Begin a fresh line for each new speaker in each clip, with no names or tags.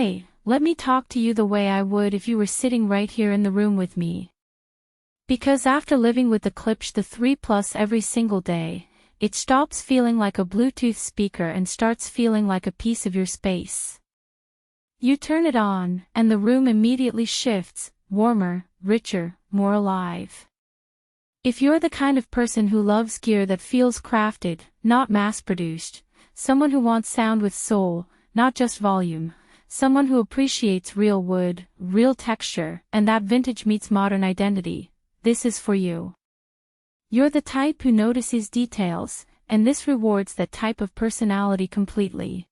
Hey, let me talk to you the way I would if you were sitting right here in the room with me. Because after living with the Klipsch The 3 Plus every single day, it stops feeling like a Bluetooth speaker and starts feeling like a piece of your space. You turn it on, and the room immediately shifts, warmer, richer, more alive. If you're the kind of person who loves gear that feels crafted, not mass-produced, someone who wants sound with soul, not just volume, someone who appreciates real wood, real texture, and that vintage meets modern identity, this is for you. You're the type who notices details, and this rewards that type of personality completely.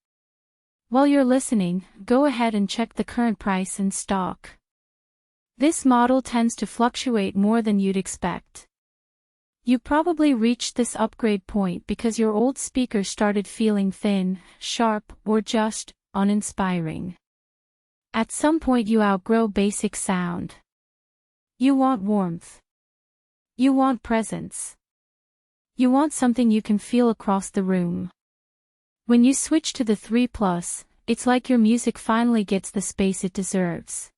While you're listening, go ahead and check the current price and stock. This model tends to fluctuate more than you'd expect. You probably reached this upgrade point because your old speaker started feeling thin, sharp, or just uninspiring. At some point you outgrow basic sound. You want warmth. You want presence. You want something you can feel across the room. When you switch to the 3 Plus, it's like your music finally gets the space it deserves.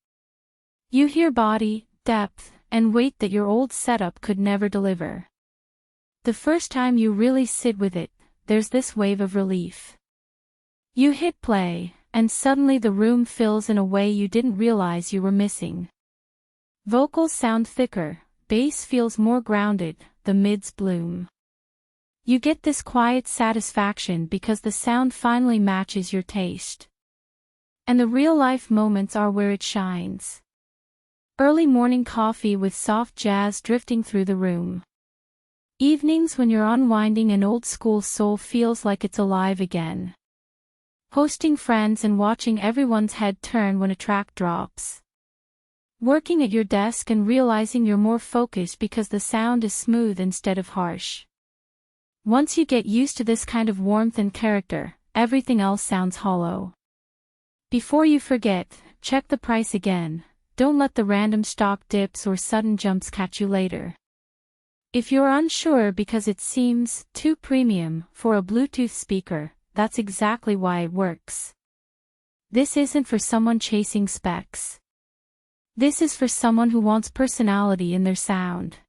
You hear body, depth, and weight that your old setup could never deliver. The first time you really sit with it, there's this wave of relief. You hit play, and suddenly the room fills in a way you didn't realize you were missing. Vocals sound thicker, bass feels more grounded, the mids bloom. You get this quiet satisfaction because the sound finally matches your taste. And the real-life moments are where it shines. Early morning coffee with soft jazz drifting through the room. Evenings when you're unwinding and old-school soul feels like it's alive again. Hosting friends and watching everyone's head turn when a track drops. Working at your desk and realizing you're more focused because the sound is smooth instead of harsh. Once you get used to this kind of warmth and character, everything else sounds hollow. Before you forget, check the price again. Don't let the random stock dips or sudden jumps catch you later. If you're unsure because it seems too premium for a Bluetooth speaker, that's exactly why it works. This isn't for someone chasing specs. This is for someone who wants personality in their sound.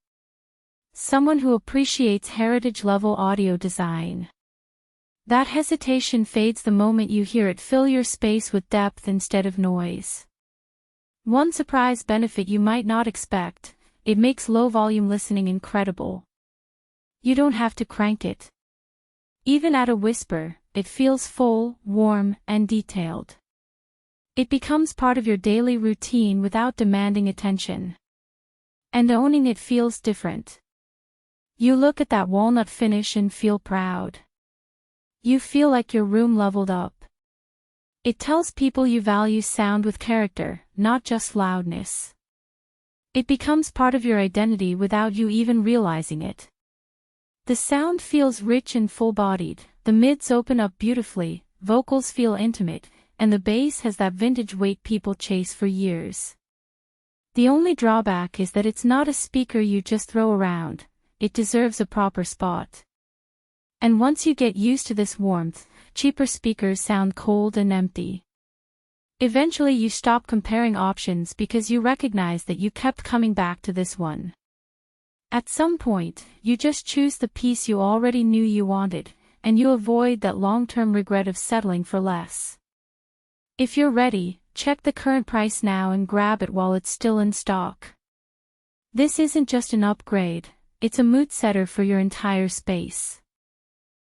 Someone who appreciates heritage-level audio design. That hesitation fades the moment you hear it fill your space with depth instead of noise. One surprise benefit you might not expect: it makes low-volume listening incredible. You don't have to crank it. Even at a whisper, it feels full, warm, and detailed. It becomes part of your daily routine without demanding attention. And owning it feels different. You look at that walnut finish and feel proud. You feel like your room leveled up. It tells people you value sound with character, not just loudness. It becomes part of your identity without you even realizing it. The sound feels rich and full-bodied, the mids open up beautifully, vocals feel intimate, and the bass has that vintage weight people chase for years. The only drawback is that it's not a speaker you just throw around, it deserves a proper spot. And once you get used to this warmth, cheaper speakers sound cold and empty. Eventually you stop comparing options because you recognize that you kept coming back to this one. At some point, you just choose the piece you already knew you wanted, and you avoid that long-term regret of settling for less. If you're ready, check the current price now and grab it while it's still in stock. This isn't just an upgrade, it's a mood setter for your entire space.